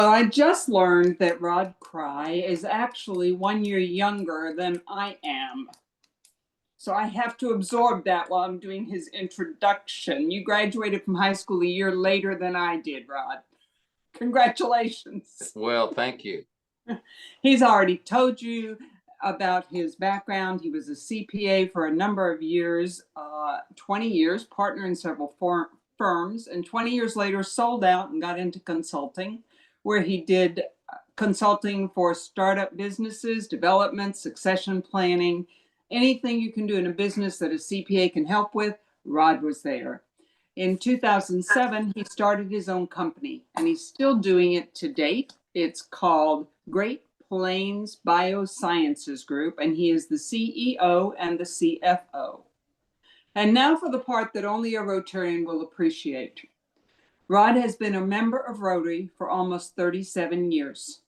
Well, I just learned that Rod Kreie is actually 1 year younger than I am. So I have to absorb that while I'm doing his introduction. You graduated from high school a year later than I did, Rod. Congratulations. Well, thank you. He's already told you about his background. He was a CPA for a number of years, 20 years, partner in several firms, and 20 years later sold out and got into consulting, where he did consulting for startup businesses, development, succession planning, anything you can do in a business that a CPA can help with. Rod was there. In 2007, he started his own company, and he's still doing it to date. It's called Great Plains Biosciences Group, and he is the CEO and the CFO. And now for the part that only a Rotarian will appreciate. Rod has been a member of Rotary for almost 37 years.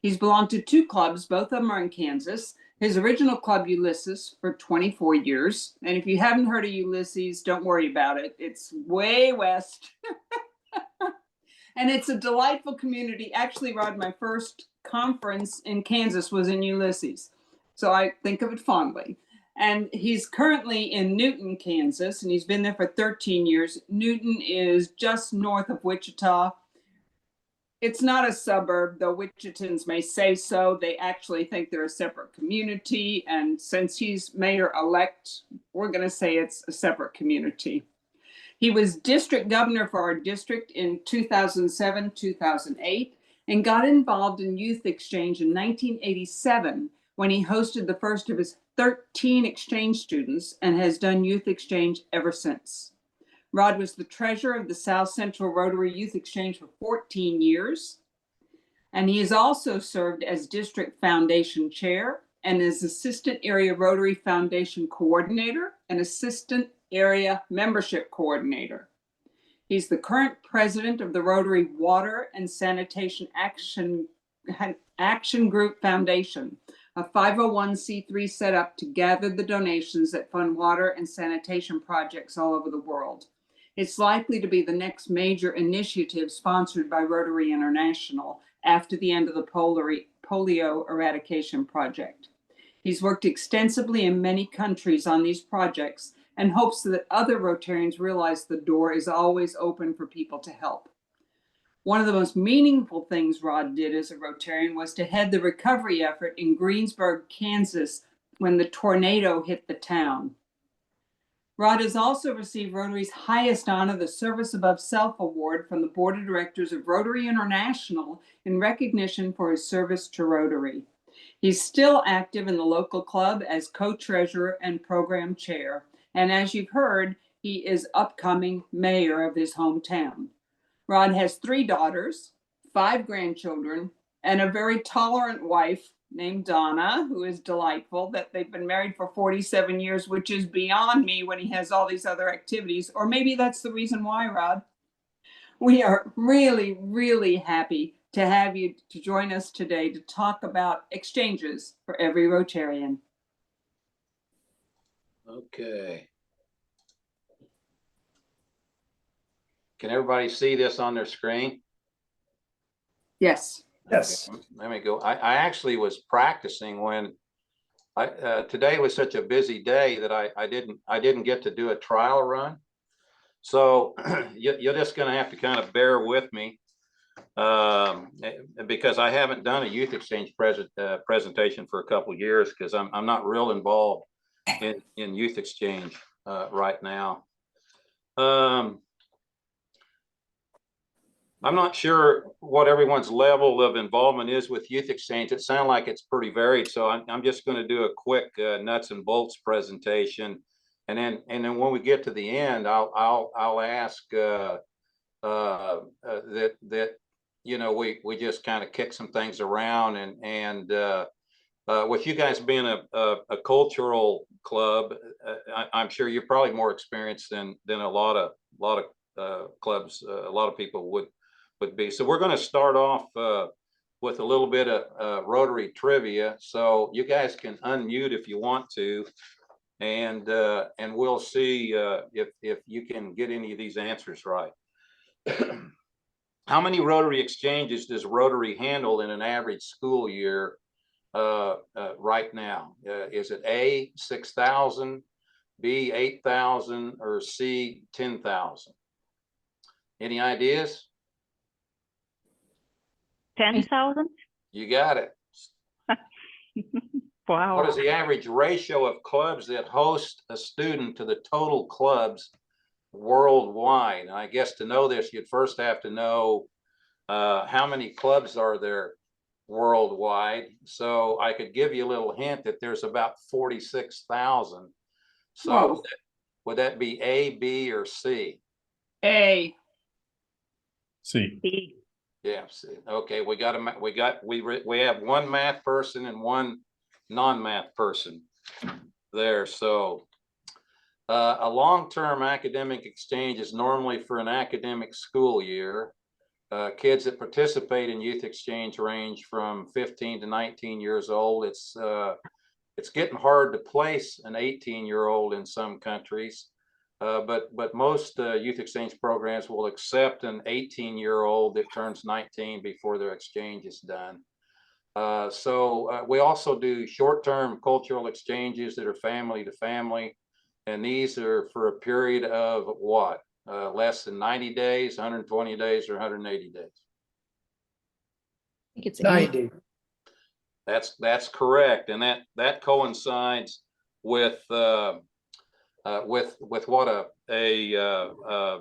He's belonged to two clubs, both of them are in Kansas. His original club, Ulysses, for 24 years. And if you haven't heard of Ulysses, don't worry about it. It's way west. And it's a delightful community. Actually, Rod, my first conference in Kansas was in Ulysses. So I think of it fondly. And he's currently in Newton, Kansas, and he's been there for 13 years. Newton is just north of Wichita. It's not a suburb, though Wichitans may say so. They actually think they're a separate community. And since he's mayor-elect, we're going to say it's a separate community. He was district governor for our district in 2007, 2008, and got involved in Youth Exchange in 1987 when he hosted the first of his 13 exchange students and has done Youth Exchange ever since. Rod was the treasurer of the South Central Rotary Youth Exchange for 14 years. And he has also served as district foundation chair and as assistant area Rotary Foundation coordinator and assistant area membership coordinator. He's the current president of the Rotary Water and Sanitation Action Group Foundation, a 501c3 set up to gather the donations that fund water and sanitation projects all over the world. It's likely to be the next major initiative sponsored by Rotary International after the end of the polio eradication project. He's worked extensively in many countries on these projects and hopes that other Rotarians realize the door is always open for people to help. One of the most meaningful things Rod did as a Rotarian was to head the recovery effort in Greensburg, Kansas, when the tornado hit the town. Rod has also received Rotary's highest honor, the Service Above Self Award from the Board of Directors of Rotary International in recognition for his service to Rotary. He's still active in the local club as co-treasurer and program chair. And as you've heard, he is upcoming mayor of his hometown. Rod has 3 daughters, 5 grandchildren, and a very tolerant wife named Donna, who is delightful, that they've been married for 47 years, which is beyond me when he has all these other activities. Or maybe that's the reason why, Rod. We are really, really happy to have you to join us today to talk about exchanges for every Rotarian. Okay. Can everybody see this on their screen? Yes. Yes. Okay, let me go. I actually was practicing when today was such a busy day that I didn't get to do a trial run. So you're just going to have to kind of bear with me because I haven't done a youth exchange presentation for a couple of years because I'm not real involved in youth exchange right now. I'm not sure what everyone's level of involvement is with youth exchange. It sounds like it's pretty varied. So I'm just going to do a quick nuts and bolts presentation. And then when we get to the end, I'll ask that you know, we just kind of kick some things around and with you guys being a cultural club, I'm sure you're probably more experienced than a lot of clubs. A lot of people would be. So we're going to start off with a little bit of Rotary trivia. So you guys can unmute if you want to, and we'll see if you can get any of these answers right. how many Rotary exchanges does Rotary handle in an average school year right now? Is it A, 6,000, B, 8,000, or C, 10,000? Any ideas? 10,000? You got it. Wow. What is the average ratio of clubs that host a student to the total clubs worldwide? And I guess to know this, you'd first have to know how many clubs are there worldwide. So I could give you a little hint that there's about 46,000. So would that be A, B, or C? A. C. B. Yeah, C. Okay, we have one math person and one non-math person there. So a long-term academic exchange is normally for an academic school year. Kids that participate in youth exchange range from 15 to 19 years old. It's getting hard to place an 18-year-old in some countries, but most youth exchange programs will accept an 18-year-old that turns 19 before their exchange is done. So we also do short-term cultural exchanges that are family to family, and these are for a period of what? Less than 90 days, 120 days, or 180 days? I think it's 90. That's correct, and that coincides with what a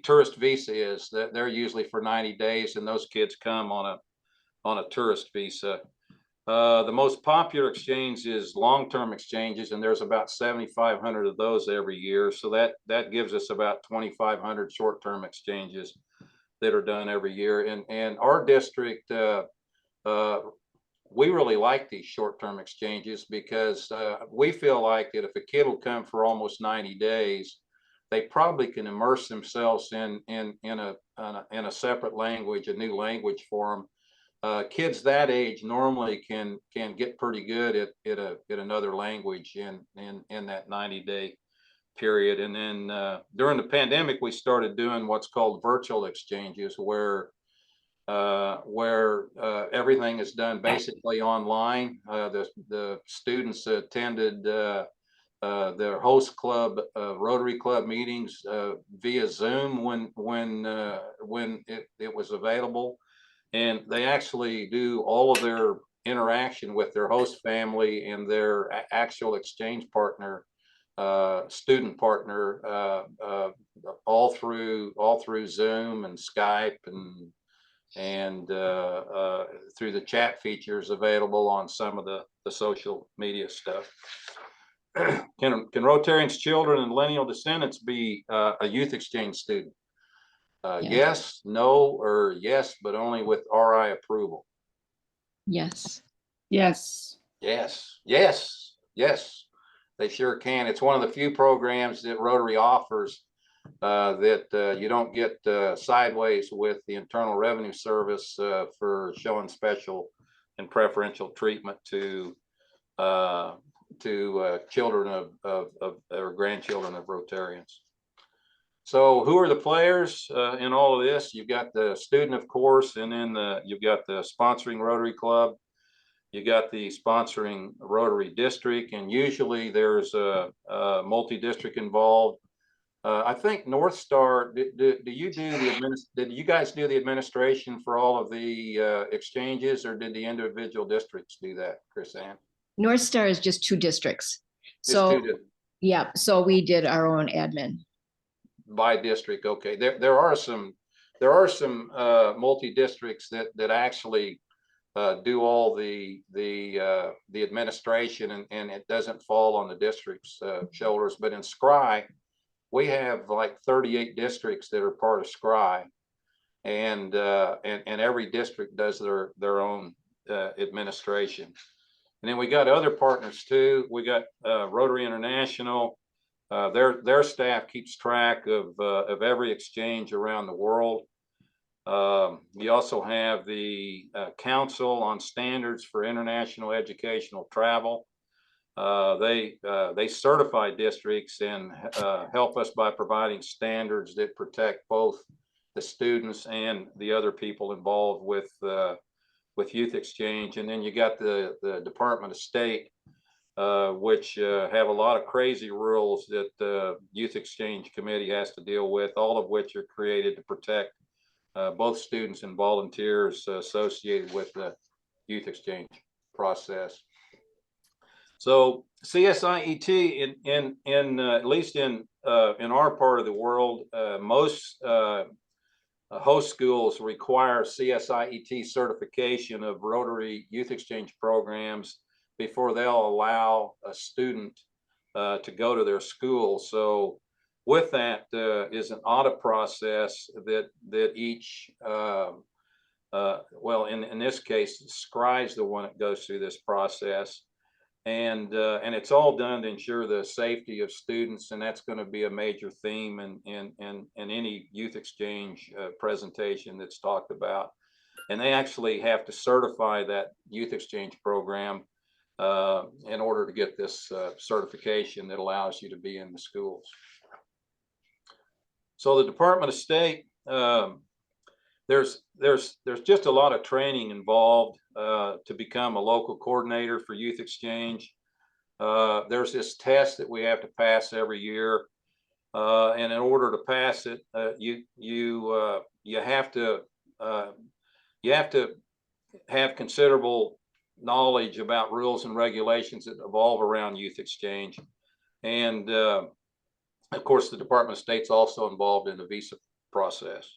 tourist visa is. That they're usually for 90 days, and those kids come on a tourist visa. The most popular exchange is long-term exchanges, and there's about 7,500 of those every year. So that gives us about 2,500 short-term exchanges that are done every year. And our district, we really like these short-term exchanges because we feel like that if a kid will come for almost 90 days, they probably can immerse themselves in a separate language, a new language for them. Kids that age normally can get pretty good at another language in that 90-day period. And then during the pandemic, we started doing what's called virtual exchanges, where everything is done basically online. The students attended their host club Rotary Club meetings via Zoom when it was available. And they actually do all of their interaction with their host family and their actual exchange partner, student partner, all through Zoom and Skype and through the chat features available on some of the social media stuff. Can Rotarians' children and lineal descendants be a youth exchange student? Yes, no, or yes, but only with RI approval. yes. Yes. Yes, yes, yes, they sure can. It's one of the few programs that Rotary offers that you don't get sideways with the Internal Revenue Service for showing special and preferential treatment to children of or grandchildren of Rotarians. So who are the players in all of this? You've got the student, of course, and then you've got the sponsoring Rotary Club. You got the sponsoring Rotary District, and usually there's a multi-district involved. I think North Star, did you guys do the administration for all of the exchanges, or did the individual districts do that, Chris Ann? North Star is just 2 districts. Just So, two yeah, so we did our own admin. by district. Okay, there are some multi districts that actually do all the administration, and it doesn't fall on the district's shoulders. But in SCRYE, we have like 38 districts that are part of SCRYE, and every district does their own administration. And then we got other partners too. We got Rotary International. Their staff keeps track of every exchange around the world. You also have the Council on Standards for International Educational Travel. They certify districts and help us by providing standards that protect both the students and the other people involved with Youth Exchange. And then you got the Department of State, which have a lot of crazy rules that the Youth Exchange Committee has to deal with, all of which are created to protect both students and volunteers associated with the Youth Exchange process. So CSIET, in at least in our part of the world, most host schools require CSIET certification of Rotary Youth Exchange programs before they'll allow a student to go to their school. So with that is an audit process that each, well, in this case, SCRYE is the one that goes through this process. And it's all done to ensure the safety of students, and that's going to be a major theme in any youth exchange presentation that's talked about. And they actually have to certify that youth exchange program in order to get this certification that allows you to be in the schools. So the Department of State, there's just a lot of training involved to become a local coordinator for youth exchange. There's this test that we have to pass every year, and in order to pass it, you have to have considerable knowledge about rules and regulations that evolve around youth exchange, and of course the Department of State's also involved in the visa process.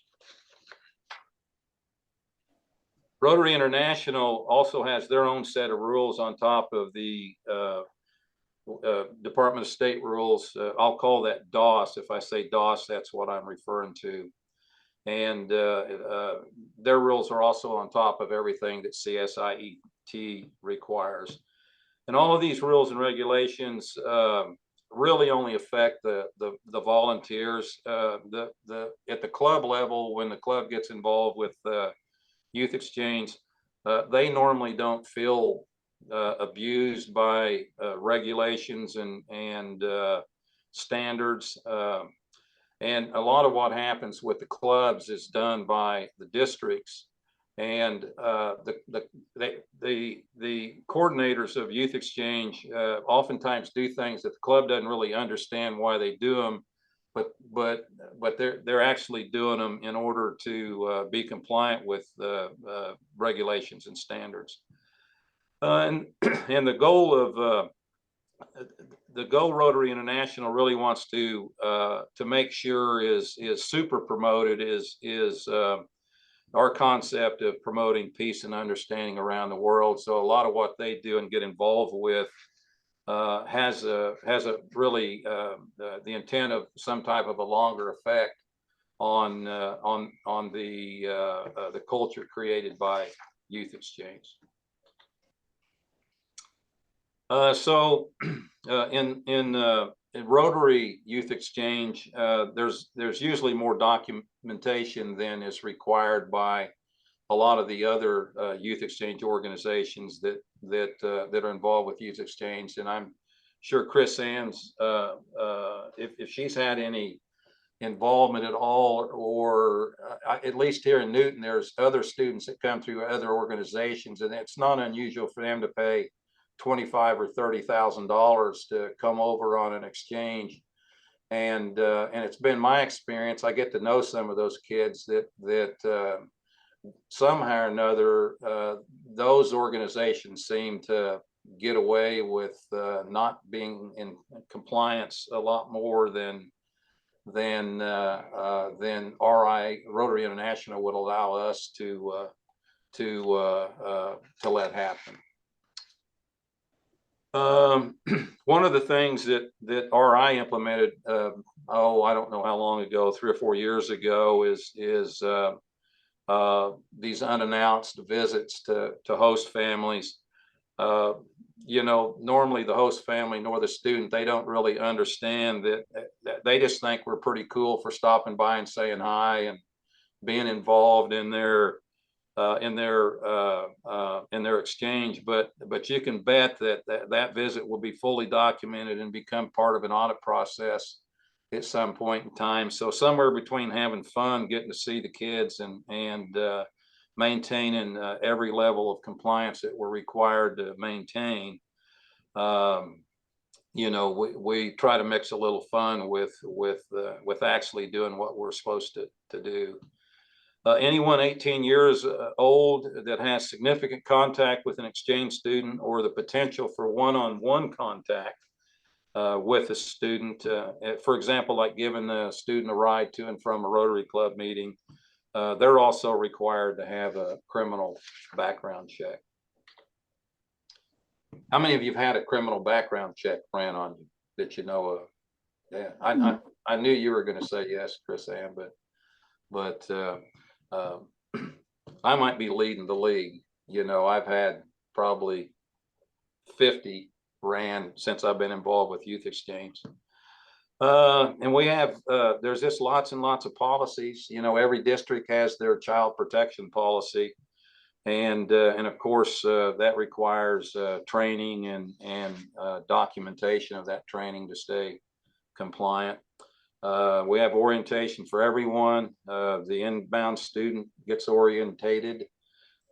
Rotary International also has their own set of rules on top of the Department of State rules. I'll call that DOS. If I say DOS, that's what I'm referring to. And their rules are also on top of everything that CSIET requires. And all of these rules and regulations really only affect the volunteers. At the club level, when the club gets involved with youth exchange, they normally don't feel abused by regulations and standards. And a lot of what happens with the clubs is done by the districts, and the coordinators of youth exchange oftentimes do things that the club doesn't really understand why they do them, but they're actually doing them in order to be compliant with regulations and standards. And the goal of Rotary International really wants to make sure is super promoted is our concept of promoting peace and understanding around the world. So a lot of what they do and get involved with has a really the intent of some type of a longer effect on the culture created by youth exchange. So in Rotary Youth Exchange, there's usually more documentation than is required by a lot of the other youth exchange organizations that are involved with youth exchange. And I'm sure Chris Ann's, if she's had any involvement at all, or at least here in Newton, there's other students that come through other organizations, and it's not unusual for them to pay $25,000 or $30,000 to come over on an exchange. And it's been my experience, I get to know some of those kids that somehow or another, those organizations seem to get away with not being in compliance a lot more than Rotary International would allow us to let happen. One of the things that RI implemented, I don't know how long ago, 3 or 4 years ago, is these unannounced visits to host families. Normally the host family nor the student, they don't really understand that they just think we're pretty cool for stopping by and saying hi and being involved in their exchange, but you can bet that visit will be fully documented and become part of an audit process at some point in time. So somewhere between having fun, getting to see the kids, and maintaining every level of compliance that we're required to maintain. You know, we try to mix a little fun with actually doing what we're supposed to do. Anyone 18 years old that has significant contact with an exchange student or the potential for one-on-one contact with a student, for example, like giving the student a ride to and from a Rotary Club meeting, they're also required to have a criminal background check. How many of you have had a criminal background check ran on you that you know of? Yeah, I knew you were going to say yes, Chris Ann, but I might be leading the league. You know, I've had probably 50 ran since I've been involved with Youth Exchange. And we have, there's just lots and lots of policies. You know, every district has their child protection policy. And of course, that requires training and documentation of that training to stay compliant. We have orientation for everyone. The inbound student gets orientated.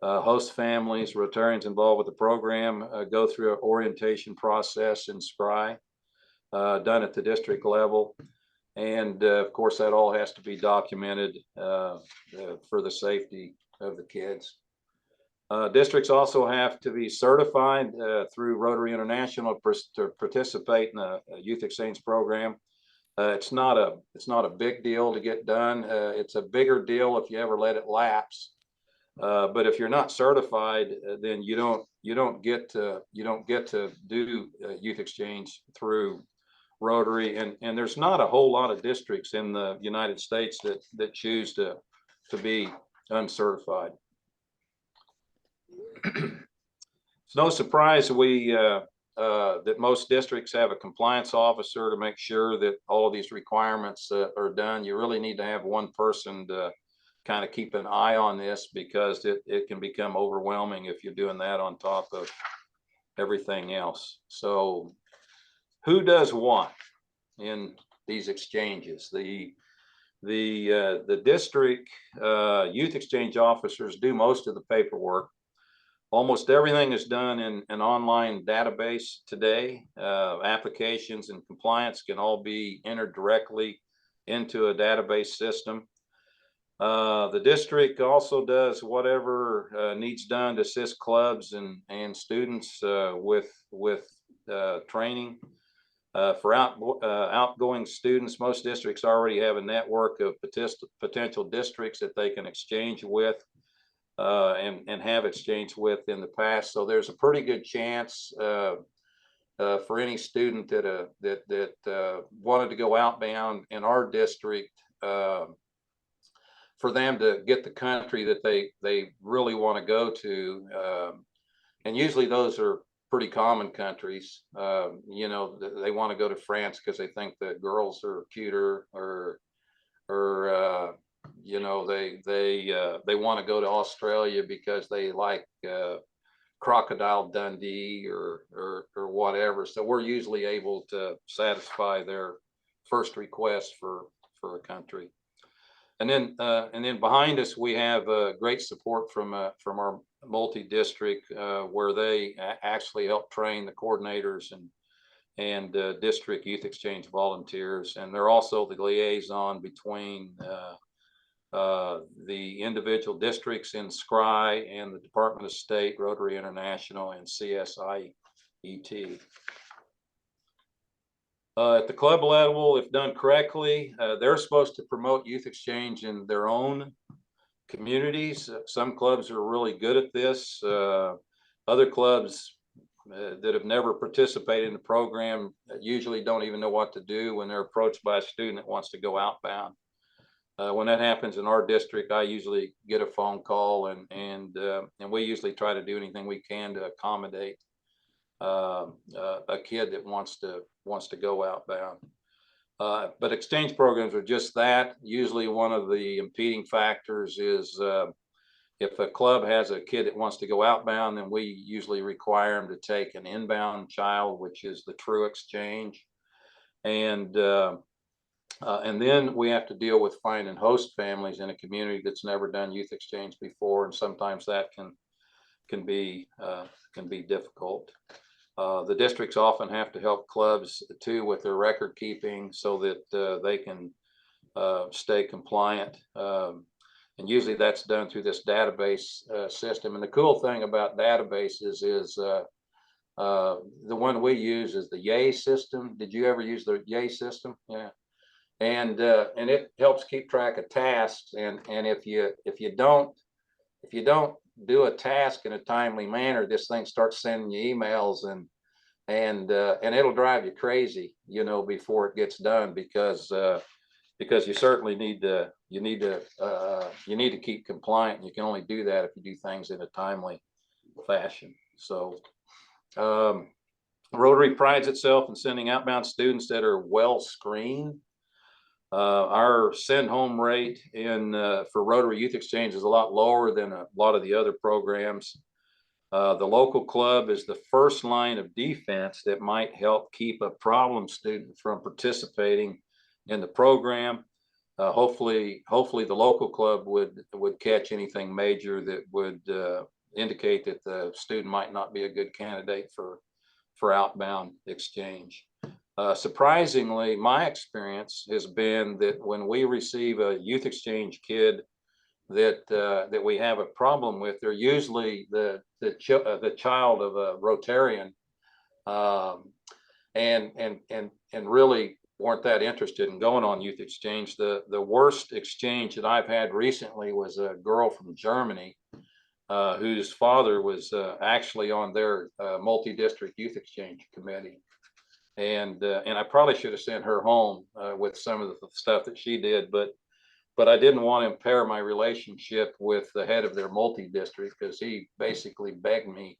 Host families, Rotarians involved with the program go through an orientation process in SCRYE, done at the district level. And of course, that all has to be documented for the safety of the kids. Districts also have to be certified through Rotary International to participate in a youth exchange program. It's not a big deal to get done. It's a bigger deal if you ever let it lapse. But if you're not certified, then you don't get to do youth exchange through Rotary. And there's not a whole lot of districts in the United States that choose to be uncertified. It's no surprise that most districts have a compliance officer to make sure that all of these requirements are done. You really need to have one person to kind of keep an eye on this, because it can become overwhelming if you're doing that on top of everything else. So who does what in these exchanges? The district youth exchange officers do most of the paperwork. Almost everything is done in an online database today. Applications and compliance can all be entered directly into a database system. The district also does whatever needs done to assist clubs and students with training. For outgoing students, most districts already have a network of potential districts that they can exchange with. And have exchanged with in the past. So there's a pretty good chance for any student that wanted to go outbound in our district, for them to get the country that they really want to go to. And usually those are pretty common countries. You know, they want to go to France because they think the girls are cuter, or you know, they want to go to Australia because they like Crocodile Dundee or whatever. So we're usually able to satisfy their first request for a country. And then behind us we have great support from our multi-district where they actually help train the coordinators and district youth exchange volunteers, and they're also the liaison between the individual districts in SCRYE and the Department of State, Rotary International, and CSIET. At the club level, if done correctly, they're supposed to promote youth exchange in their own communities. Some clubs are really good at this. Other clubs that have never participated in the program usually don't even know what to do when they're approached by a student that wants to go outbound. When that happens in our district, I usually get a phone call, and we usually try to do anything we can to accommodate a kid that wants to go outbound. But exchange programs are just that. Usually one of the impeding factors is if a club has a kid that wants to go outbound, then we usually require them to take an inbound child, which is the true exchange. And And then we have to deal with finding host families in a community that's never done youth exchange before, and sometimes that can be difficult. The districts often have to help clubs too with their record keeping so that they can stay compliant. And usually that's done through this database system. And the cool thing about databases is the one we use is the YAY system. Did you ever use the YAY system? Yeah. And it helps keep track of tasks. And if you don't do a task in a timely manner, this thing starts sending you emails and it'll drive you crazy, you know, before it gets done, because you certainly need to keep compliant. And you can only do that if you do things in a timely fashion. So Rotary prides itself in sending outbound students that are well screened. Our send home rate for Rotary Youth Exchange is a lot lower than a lot of the other programs. The local club is the first line of defense that might help keep a problem student from participating in the program. Hopefully the local club would catch anything major that would indicate that the student might not be a good candidate for outbound exchange. Surprisingly, my experience has been that when we receive a youth exchange kid that we have a problem with, they're usually the child of a Rotarian, and really weren't that interested in going on youth exchange. The worst exchange that I've had recently was a girl from Germany whose father was actually on their multi-district youth exchange committee. And I probably should have sent her home with some of the stuff that she did, but I didn't want to impair my relationship with the head of their multi-district, because he basically begged me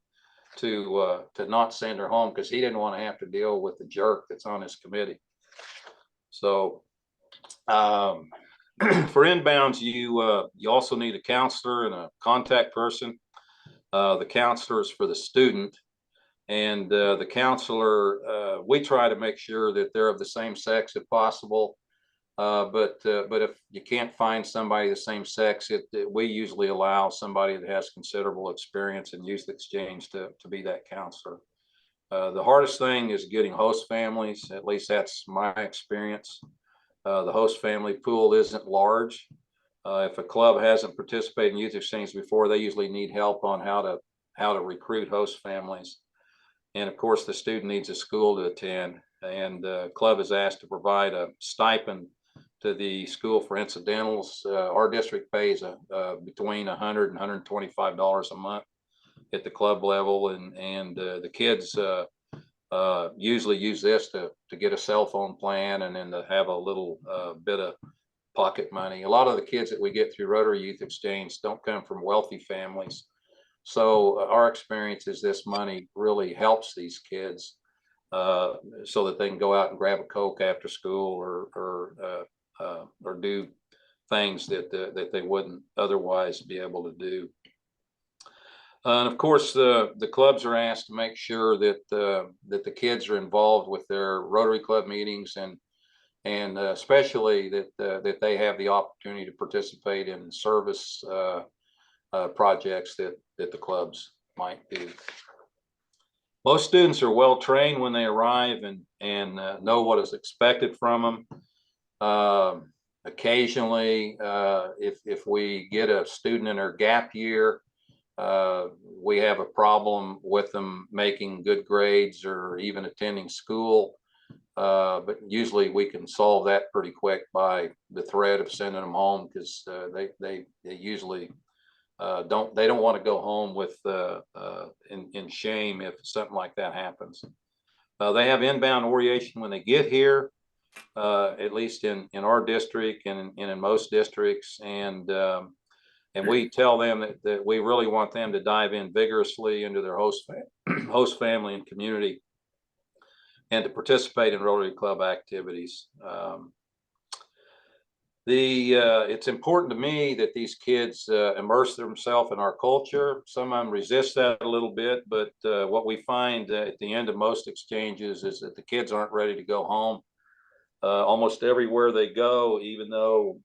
to not send her home because he didn't want to have to deal with the jerk that's on his committee. So for inbounds, you also need a counselor and a contact person. The counselor is for the student. And the counselor, we try to make sure that they're of the same sex if possible. But if you can't find somebody the same sex, we usually allow somebody that has considerable experience in youth exchange to be that counselor. The hardest thing is getting host families. At least that's my experience. The host family pool isn't large. If a club hasn't participated in youth exchange before, they usually need help on how to recruit host families. And of course, the student needs a school to attend, and the club is asked to provide a stipend to the school for incidentals. Our district pays between $100 and $125 a month at the club level, and the kids usually use this to get a cell phone plan and then to have a little bit of pocket money. A lot of the kids that we get through Rotary Youth Exchange don't come from wealthy families. So our experience is this money really helps these kids so that they can go out and grab a Coke after school or do things that they wouldn't otherwise be able to do. And of course, the clubs are asked to make sure that the kids are involved with their Rotary Club meetings, and especially that they have the opportunity to participate in service projects that the clubs might do. Most students are well trained when they arrive and know what is expected from them. Occasionally, if we get a student in their gap year, we have a problem with them making good grades or even attending school. But usually we can solve that pretty quick by the threat of sending them home, because they usually they don't want to go home with in shame if something like that happens. They have inbound orientation when they get here, at least in our district and in most districts, and we tell them that we really want them to dive in vigorously into their host family and community, and to participate in Rotary Club activities. It's important to me that these kids immerse themselves in our culture. Some of them resist that a little bit, but what we find at the end of most exchanges is that the kids aren't ready to go home. almost everywhere they go, even though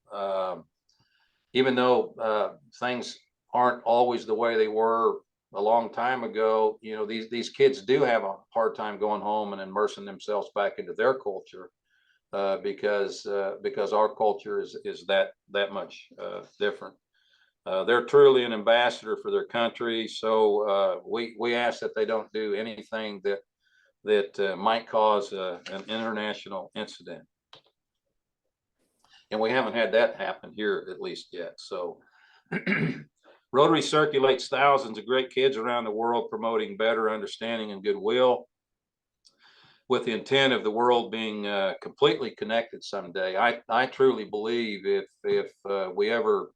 things aren't always the way they were a long time ago. You know, these kids do have a hard time going home and immersing themselves back into their culture, because our culture is that much different. They're truly an ambassador for their country, so we ask that they don't do anything that might cause an international incident. And we haven't had that happen here, at least yet. So Rotary circulates thousands of great kids around the world, promoting better understanding and goodwill, with the intent of the world being completely connected someday. I truly believe if we ever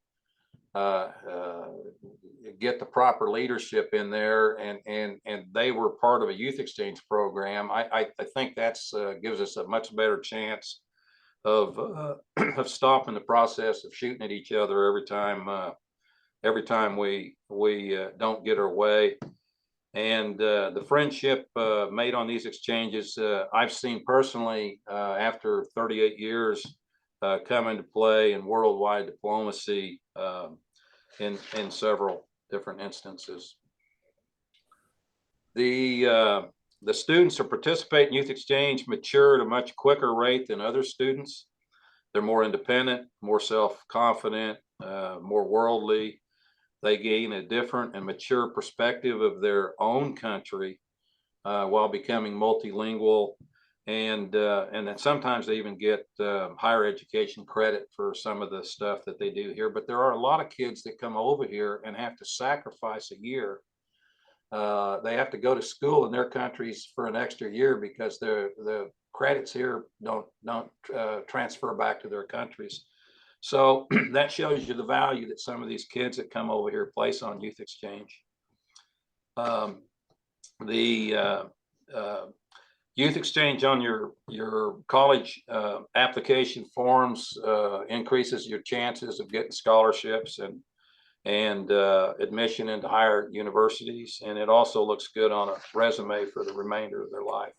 get the proper leadership in there, and they were part of a youth exchange program, I think that's gives us a much better chance of stopping the process of shooting at each other every time we don't get our way. And the friendship made on these exchanges, I've seen personally after 38 years come into play in worldwide diplomacy in several different instances. The students who participate in youth exchange mature at a much quicker rate than other students. They're more independent, more self-confident, more worldly. They gain a different and mature perspective of their own country while becoming multilingual, and then sometimes they even get higher education credit for some of the stuff that they do here. But there are a lot of kids that come over here and have to sacrifice a year. They have to go to school in their countries for an extra year because the credits here don't transfer back to their countries. So that shows you the value that some of these kids that come over here place on youth exchange. The youth exchange on your college application forms increases your chances of getting scholarships and admission into higher universities, and it also looks good on a resume for the remainder of their life.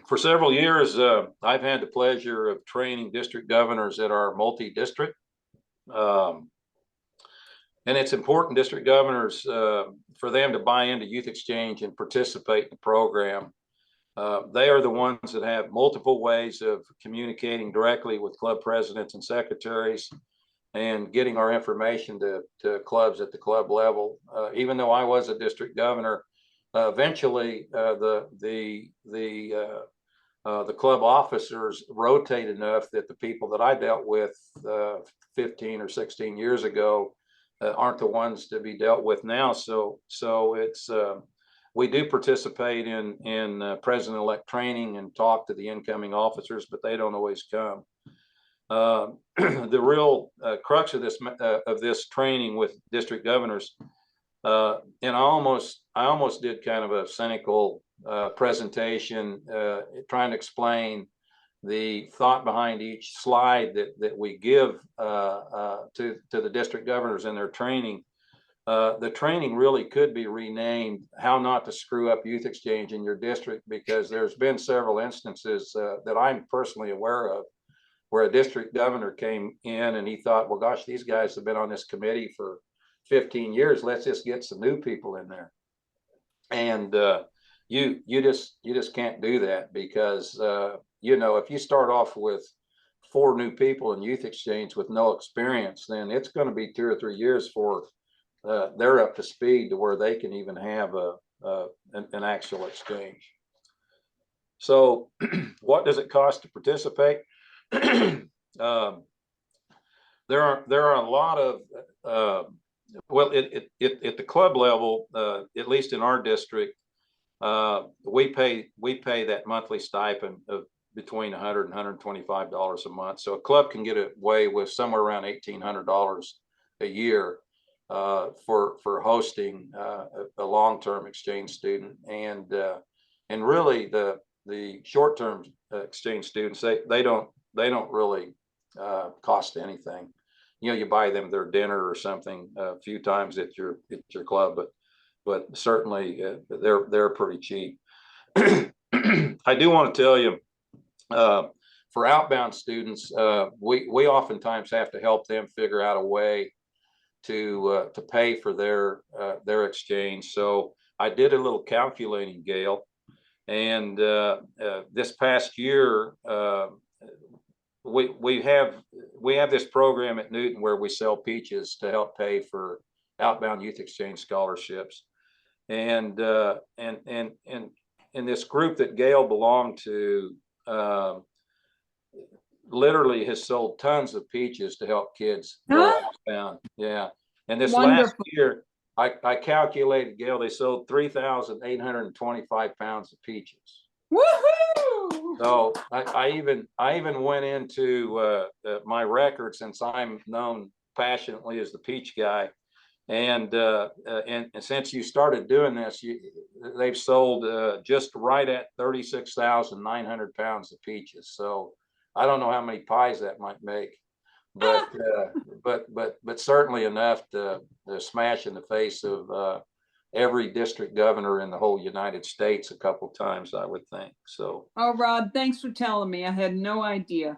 For several years, I've had the pleasure of training district governors at our multi-district. And it's important, district governors, for them to buy into youth exchange and participate in the program. They are the ones that have multiple ways of communicating directly with club presidents and secretaries and getting our information to clubs at the club level. Even though I was a district governor, eventually the club officers rotated enough that the people that I dealt with 15 or 16 years ago aren't the ones to be dealt with now. So it's we do participate in president-elect training and talk to the incoming officers, but they don't always come. The real crux of this training with district governors, and I almost did kind of a cynical presentation trying to explain the thought behind each slide that we give to the district governors in their training. The training really could be renamed "How Not to Screw Up Youth Exchange in Your District," because there's been several instances that I'm personally aware of where a district governor came in and he thought, well, gosh, these guys have been on this committee for 15 years. Let's just get some new people in there. And you just can't do that, because you know, if you start off with 4 new people in youth exchange with no experience, then it's going to be 2 or 3 years for they're up to speed to where they can even have an actual exchange. So what does it cost to participate? There are a lot of well, at the club level, at least in our district, we pay that monthly stipend of between $100 and $125 a month. So a club can get away with somewhere around $1,800 a year for hosting a long-term exchange student, and really the short-term exchange students, they don't really cost anything. You know, you buy them their dinner or something a few times at your club, but certainly they're pretty cheap. I do want to tell you, for outbound students, we oftentimes have to help them figure out a way to pay for their exchange. So I did a little calculating, Gayle, and this past year we have this program at Newton where we sell peaches to help pay for outbound youth exchange scholarships, and this group that Gayle belonged to literally has sold tons of peaches to help kids go outbound. Yeah, and this last year, I calculated, Gayle, they sold 3,825 pounds of peaches. Woohoo! So I even went into my record, since I'm known passionately as the peach guy, and since you started doing this, they've sold just right at 36,900 pounds of peaches. So I don't know how many pies that might make, but certainly enough to smash in the face of every district governor in the whole United States a couple times, I would think. So. Oh, Rod, thanks for telling me. I had no idea.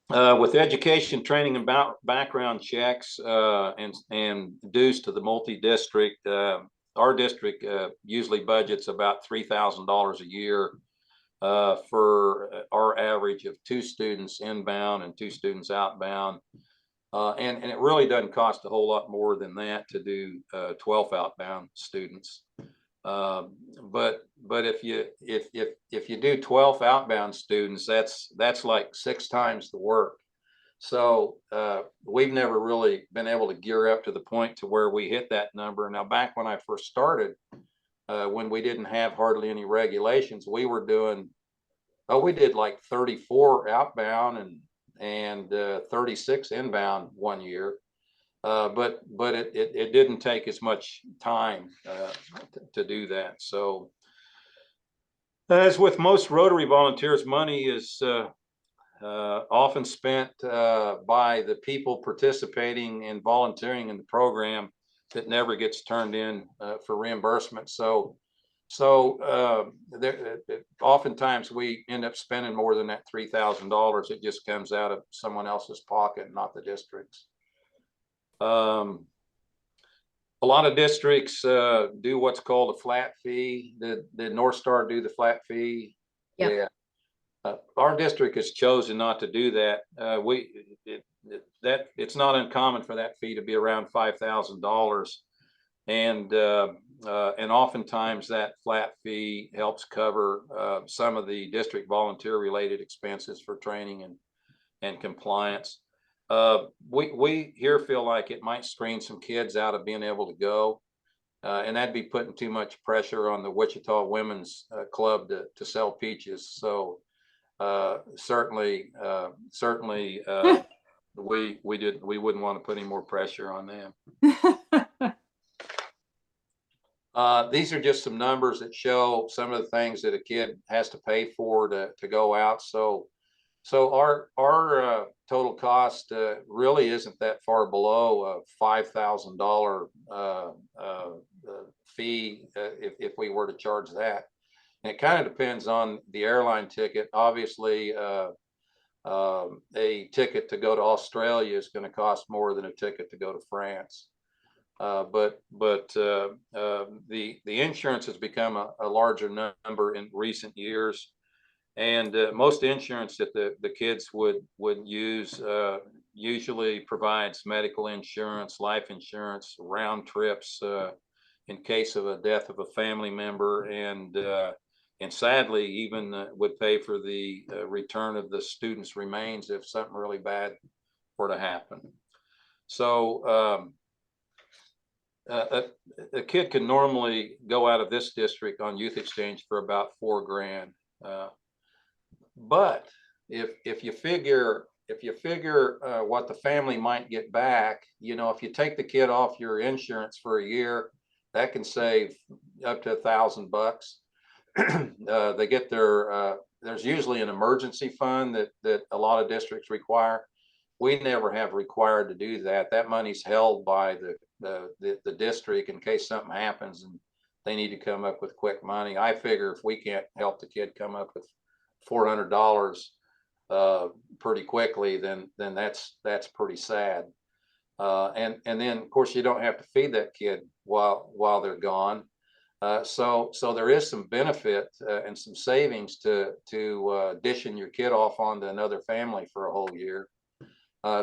With education, training, and background checks and dues to the multi-district, our district usually budgets about $3,000 a year for our average of 2 students inbound and 2 students outbound. And it really doesn't cost a whole lot more than that to do 12 outbound students. But if you do 12 outbound students, that's like 6 times the work. So we've never really been able to gear up to the point to where we hit that number. Now, back when I first started, when we didn't have hardly any regulations, we did like 34 outbound and 36 inbound one year. But it didn't take as much time to do that. So as with most Rotary volunteers, money is often spent by the people participating and volunteering in the program that never gets turned in for reimbursement. So oftentimes we end up spending more than that $3,000. It just comes out of someone else's pocket, not the district's. A lot of districts do what's called a flat fee. Did North Star do the flat fee? Yep. Yeah. Our district has chosen not to do that. It's not uncommon for that fee to be around $5,000, and oftentimes that flat fee helps cover some of the district volunteer related expenses for training and compliance. We here feel like it might screen some kids out of being able to go, and that'd be putting too much pressure on the Wichita Women's Club to sell peaches. So certainly we wouldn't want to put any more pressure on them. These are just some numbers that show some of the things that a kid has to pay for to go out. So our total cost really isn't that far below a $5,000 fee if we were to charge that. And it kind of depends on the airline ticket. Obviously, a ticket to go to Australia is going to cost more than a ticket to go to France. But the insurance has become a larger number in recent years. And most insurance that the kids would use usually provides medical insurance, life insurance, round trips in case of a death of a family member, and sadly even would pay for the return of the student's remains if something really bad were to happen. So a kid can normally go out of this district on youth exchange for about $4,000. But if you figure what the family might get back, if you take the kid off your insurance for a year, that can save up to $1,000. They get there's usually an emergency fund that a lot of districts require. we never have required to do that. That money's held by the district in case something happens and they need to come up with quick money. I figure if we can't help the kid come up with $400 pretty quickly, then that's pretty sad. And then of course you don't have to feed that kid while they're gone. So there is some benefit and some savings to dishing your kid off onto another family for a whole year.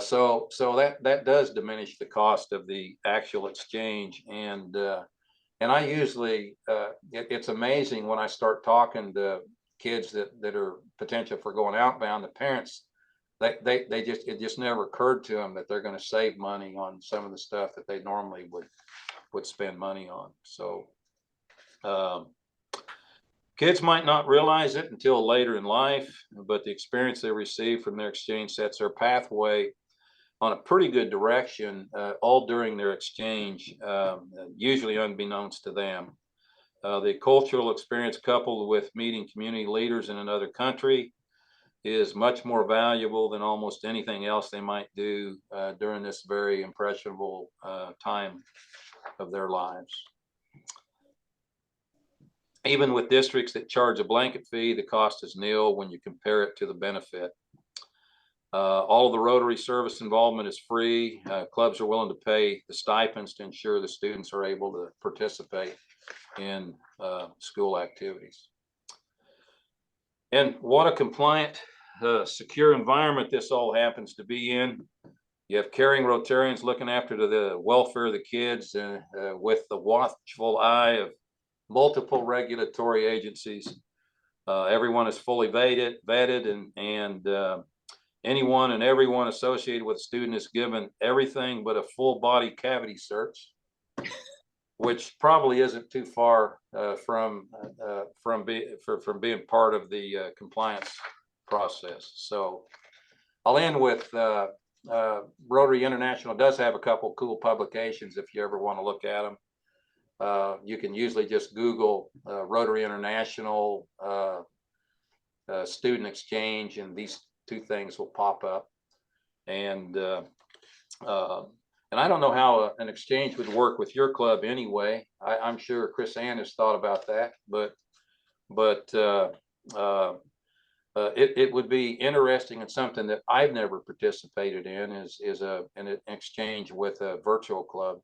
So that does diminish the cost of the actual exchange. And I usually, it's amazing when I start talking to kids that are potential for going outbound, the parents, it just never occurred to them that they're going to save money on some of the stuff that they normally would spend money on. So kids might not realize it until later in life, but the experience they receive from their exchange sets their pathway on a pretty good direction, all during their exchange, usually unbeknownst to them. The cultural experience coupled with meeting community leaders in another country is much more valuable than almost anything else they might do during this very impressionable time of their lives. Even with districts that charge a blanket fee, the cost is nil when you compare it to the benefit. All of the Rotary service involvement is free. Clubs are willing to pay the stipends to ensure the students are able to participate in school activities. And what a compliant, secure environment this all happens to be in. You have caring Rotarians looking after the welfare of the kids with the watchful eye of multiple regulatory agencies. Everyone is fully vetted and anyone and everyone associated with a student is given everything but a full body cavity search, which probably isn't too far from being part of the compliance process. So I'll end with Rotary International does have a couple cool publications if you ever want to look at them. You can usually just Google Rotary International student exchange, and these two things will pop up. And I don't know how an exchange would work with your club anyway. I'm sure Chris Ann has thought about that, but it would be interesting and something that I've never participated in is an exchange with a virtual club.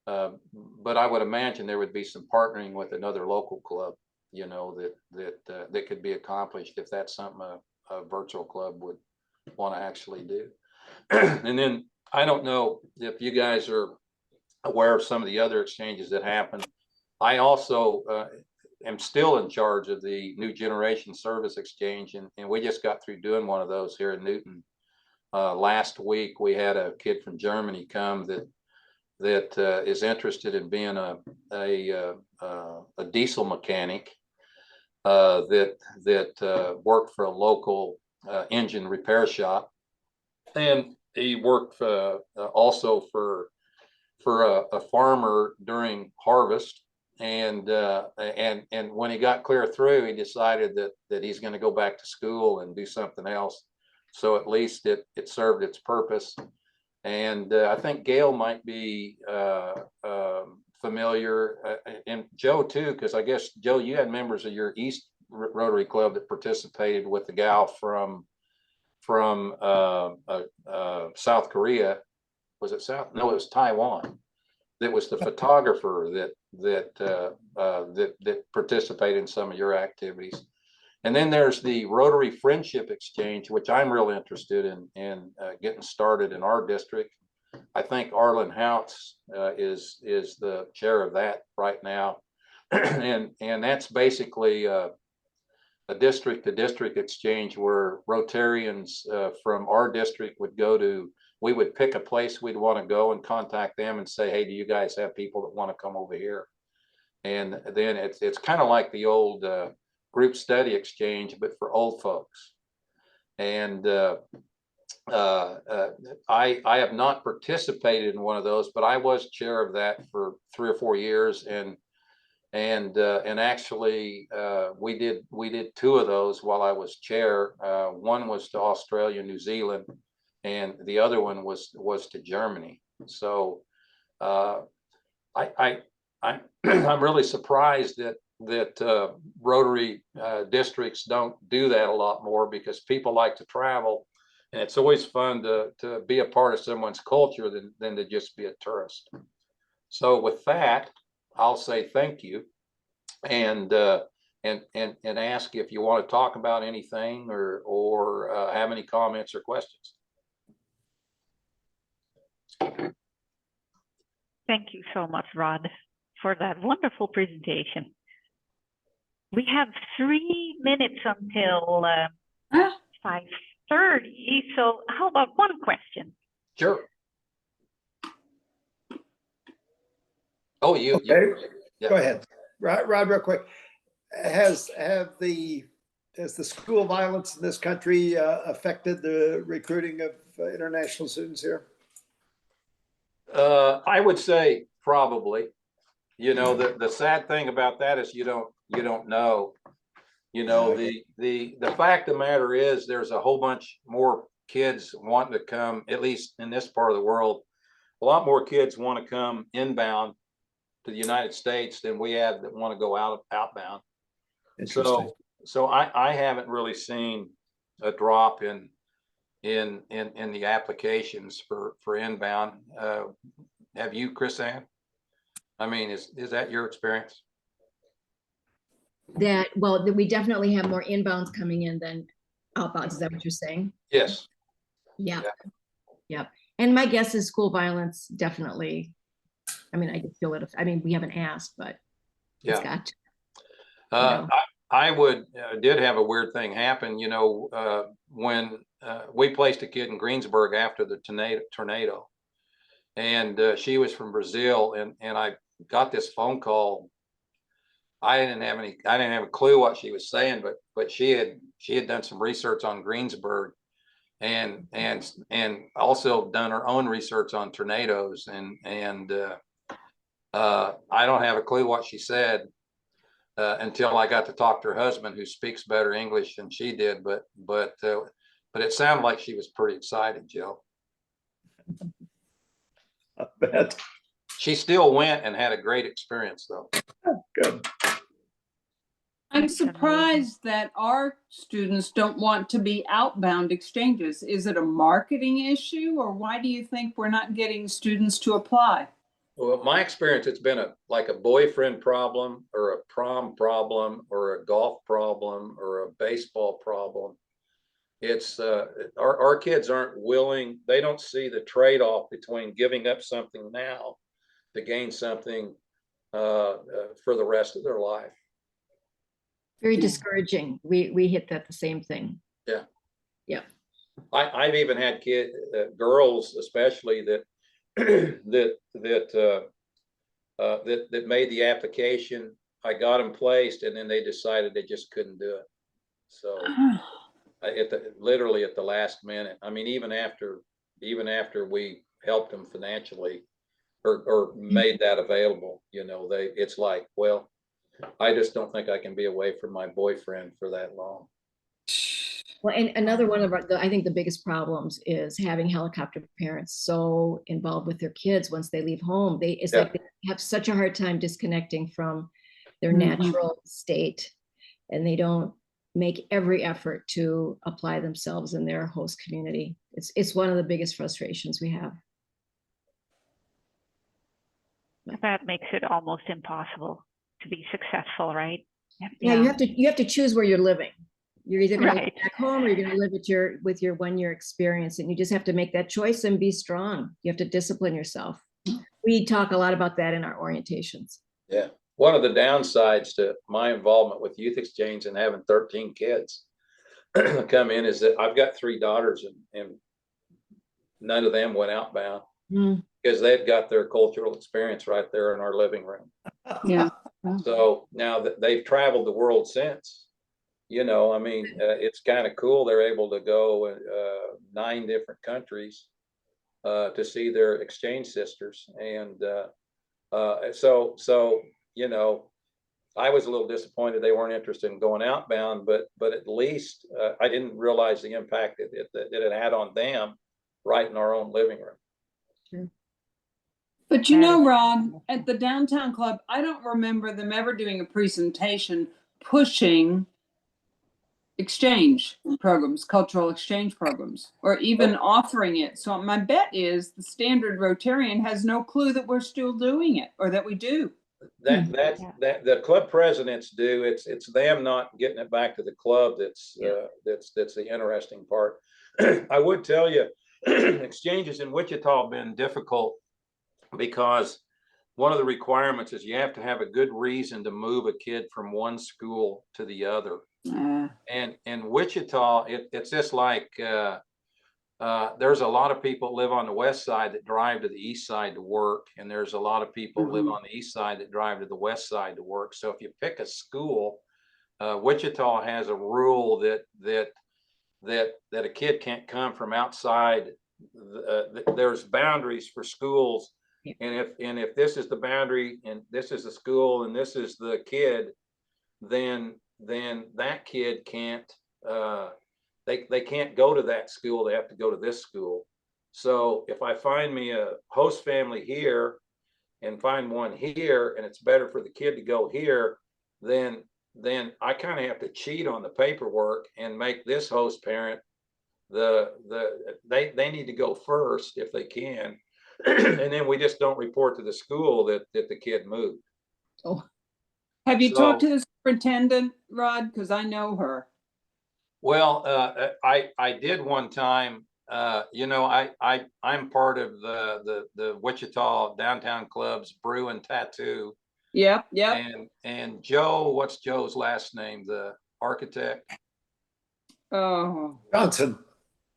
But I would imagine there would be some partnering with another local club, you know, that could be accomplished if that's something a virtual club would want to actually do. And then I don't know if you guys are aware of some of the other exchanges that happen. I also am still in charge of the New Generation Service Exchange, and we just got through doing one of those here in Newton. Last week we had a kid from Germany come that is interested in being a diesel mechanic that worked for a local engine repair shop, and he worked also for a farmer during harvest. And when he got clear through, he decided that he's going to go back to school and do something else. So at least it served its purpose. And I think Gayle might be familiar, and Joe too, because I guess, Joe, you had members of your East Rotary Club that participated with the gal from South Korea. Was it South? No, it was Taiwan. That was the photographer that participated in some of your activities. And then there's the Rotary Friendship Exchange, which I'm real interested in getting started in our district. I think Arlen Houts is the chair of that right now, and that's basically a district-to-district exchange where Rotarians from our district would go to. We would pick a place we'd want to go and contact them and say, hey, do you guys have people that want to come over here? And then it's kind of like the old group study exchange, but for old folks. And I have not participated in one of those, but I was chair of that for 3 or 4 years, and actually we did 2 of those while I was chair. One was to Australia, New Zealand, and the other one was to Germany. So I'm I'm really surprised that Rotary districts don't do that a lot more, because people like to travel, and it's always fun to be a part of someone's culture than to just be a tourist. So with that, I'll say thank you, and ask if you want to talk about anything or have any comments or questions. Thank you so much, Rod, for that wonderful presentation. We have 3 minutes until 5:30. So how about one question? Sure. Oh, you. Okay, Yeah. go ahead. Rod, real quick. Has the school violence in this country affected the recruiting of international students here? I would say probably. You know, the sad thing about that is you don't know. You know, the fact of the matter is there's a whole bunch more kids wanting to come, at least in this part of the world. A lot more kids want to come inbound to the United States than we have that want to go outbound. Interesting. So I haven't really seen a drop in the applications for inbound. Have you, Chris Ann? I mean, is that your experience? Well, we definitely have more inbounds coming in than outbounds. Is that what you're saying? Yes. Yeah. Yep. And my guess is school violence definitely. I mean, I just feel it. I mean, we haven't asked, but it's got to. I did have a weird thing happen, you know, when we placed a kid in Greensburg after the tornado, and she was from Brazil, and I got this phone call. I didn't have a clue what she was saying, but she had done some research on Greensburg, and also done her own research on tornadoes, and I don't have a clue what she said until I got to talk to her husband, who speaks better English than she did, but it sounded like she was pretty excited, Jill. I bet. She still went and had a great experience, though. Good. I'm surprised that our students don't want to be outbound exchanges. Is it a marketing issue, or why do you think we're not getting students to apply? Well, my experience, it's been like a boyfriend problem, or a prom problem, or a golf problem, or a baseball problem. It's our kids aren't willing. They don't see the trade-off between giving up something now to gain something for the rest of their life. Very discouraging. We hit that the same thing. Yeah. Yeah. I've even had girls, especially that that made the application. I got them placed, and then they decided they just couldn't do it. So literally at the last minute. I mean, even after we helped them financially or made that available, you know, it's like, well, I just don't think I can be away from my boyfriend for that long. Well, and another one of I think the biggest problems is having helicopter parents so involved with their kids once they leave home. It's like they have such a hard time disconnecting from their natural state, and they don't make every effort to apply themselves in their host community. It's one of the biggest frustrations we have. That makes it almost impossible to be successful, right? Yeah, you have to choose where you're living. You're either going to live back home, or you're going to live with your 1 year experience, and you just have to make that choice and be strong. You have to discipline yourself. We talk a lot about that in our orientations. Yeah. One of the downsides to my involvement with Youth Exchange and having 13 kids come in is that I've got 3 daughters, and none of them went outbound because they've got their cultural experience right there in our living room. Yeah. So now that they've traveled the world since, you know, I mean, it's kind of cool. They're able to go 9 different countries to see their exchange sisters. And so, you know, I was a little disappointed they weren't interested in going outbound, but at least I didn't realize the impact that it had on them right in our own living room. But you That know, is Rod, wonderful. at the downtown club, I don't remember them ever doing a presentation pushing exchange programs, cultural exchange programs, or even offering it. So my bet is the standard Rotarian has no clue that we're still doing it or that we do. That Yeah. the club presidents do. It's them not getting it back to the club. That's the interesting part. I would tell you, exchanges in Wichita have been difficult because one of the requirements is you have to have a good reason to move a kid from one school to the other. And in Wichita, it's just like there's a lot of people that live on the west side that drive to the east side to work, and there's a lot of people live on the east side that drive to the west side to work. So if you pick a school, Wichita has a rule that a kid can't come from outside. There's boundaries for schools, and if this is the boundary and this is the school and this is the kid, then that kid can't. They can't go to that school. They have to go to this school. So if I find me a host family here and find one here, and it's better for the kid to go here, then I kind of have to cheat on the paperwork and make this host parent they need to go first if they can, and then we just don't report to the school that the kid moved. Oh, Have you So- talked to the superintendent, Rod? Because I know her. Well, I did one time. You know, I'm part of the Wichita Downtown Club's Brew and Tattoo, Yep. and Joe, what's Joe's last name? The architect. Oh, Johnson,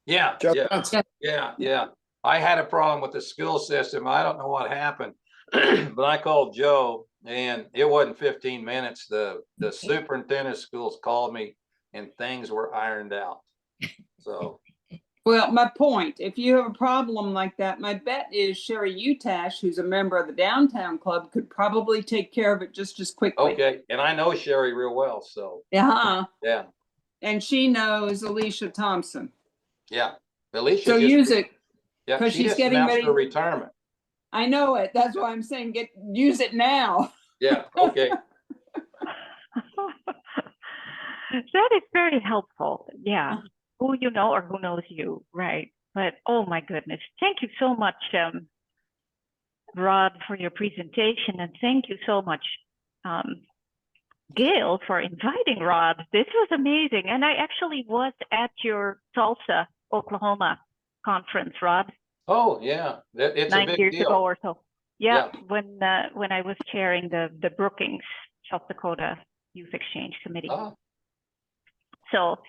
Yeah, Joe yeah, Johnson. yeah. I had a problem with the school system. I don't know what happened, but I called Joe, and it wasn't 15 minutes. The superintendent of schools called me, and things were ironed out. So, well, my point, if you have a problem like that, my bet is Sherry Utash, who's a member of the downtown club, could probably take care of it just as quickly. okay, and I know Sherry real well, so Yeah. yeah, And she knows Alicia Thompson. yeah. Alicia So just, use it. yeah, 'cause she she's just getting announced ready- her retirement. I know it. That's why I'm saying use it now. Yeah, okay. That is very helpful. Yeah. Who you know or who knows you, right? But oh my goodness. Thank you so much, Rod, for your presentation. And thank you so much, Gayle, for inviting Rod. This was amazing. And I actually was at your Tulsa, Oklahoma conference, Rod. Oh yeah, it's a 9 big years deal. ago or so. Yeah, Yeah. when I was chairing the Brookings, South Dakota Youth Exchange Committee. Oh, So,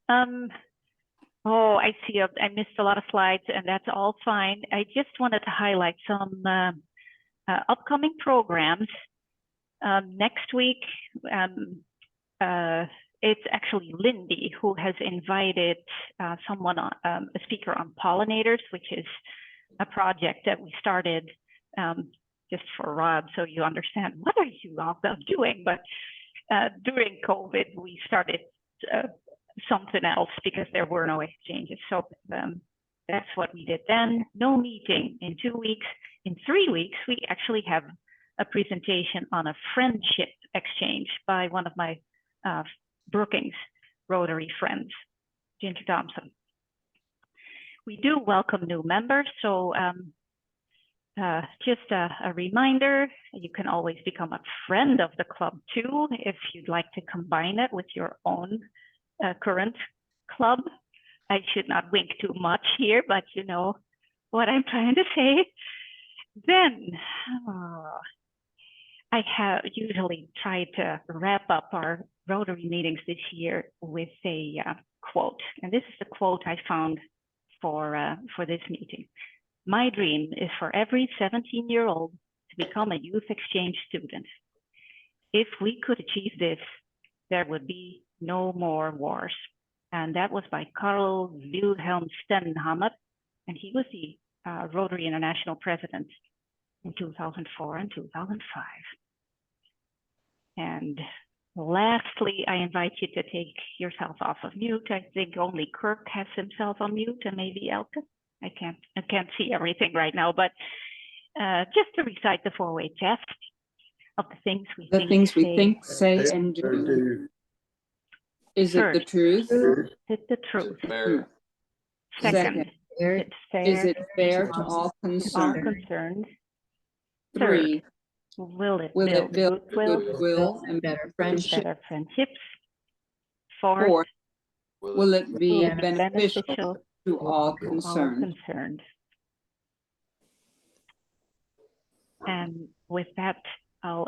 oh, I see. I missed a lot of slides, and that's all fine. I just wanted to highlight some upcoming programs. Next week, it's actually Lindy who has invited someone, a speaker on pollinators, which is a project that we started just for Rod, so you understand what are you all doing. But during COVID, we started something else because there were no exchanges. So that's what we did then. No meeting in 2 weeks. In 3 weeks, we actually have a presentation on a friendship exchange by one of my Brookings Rotary friends, Ginger Thompson. We do welcome new members, so just a reminder, you can always become a friend of the club too if you'd like to combine it with your own current club. I should not wink too much here, but you know what I'm trying to say. Then I have usually tried to wrap up our Rotary meetings this year with a quote, and this is the quote I found for this meeting. My dream is for every 17-year-old to become a youth exchange student. If we could achieve this, there would be no more wars. And that was by Karl Wilhelm Stenhammar, and he was the Rotary International president in 2004 and 2005. And lastly, I invite you to take yourself off of mute. I think only Kirk has himself on mute, and maybe Elke. I can't see everything right now, but just to recite the 4-way test of the things we The think, things we say, think, say, and do. Is it the First, truth? is it the Is truth? it fair? Second, Fair it's fair Is it fair to to all to all concerned? concerned. Three, Will it will it build goodwill goodwill and better and friendship. better friendships? Fourth, Fourth, will it be will it be beneficial beneficial to all to all concerned? concerned? And with that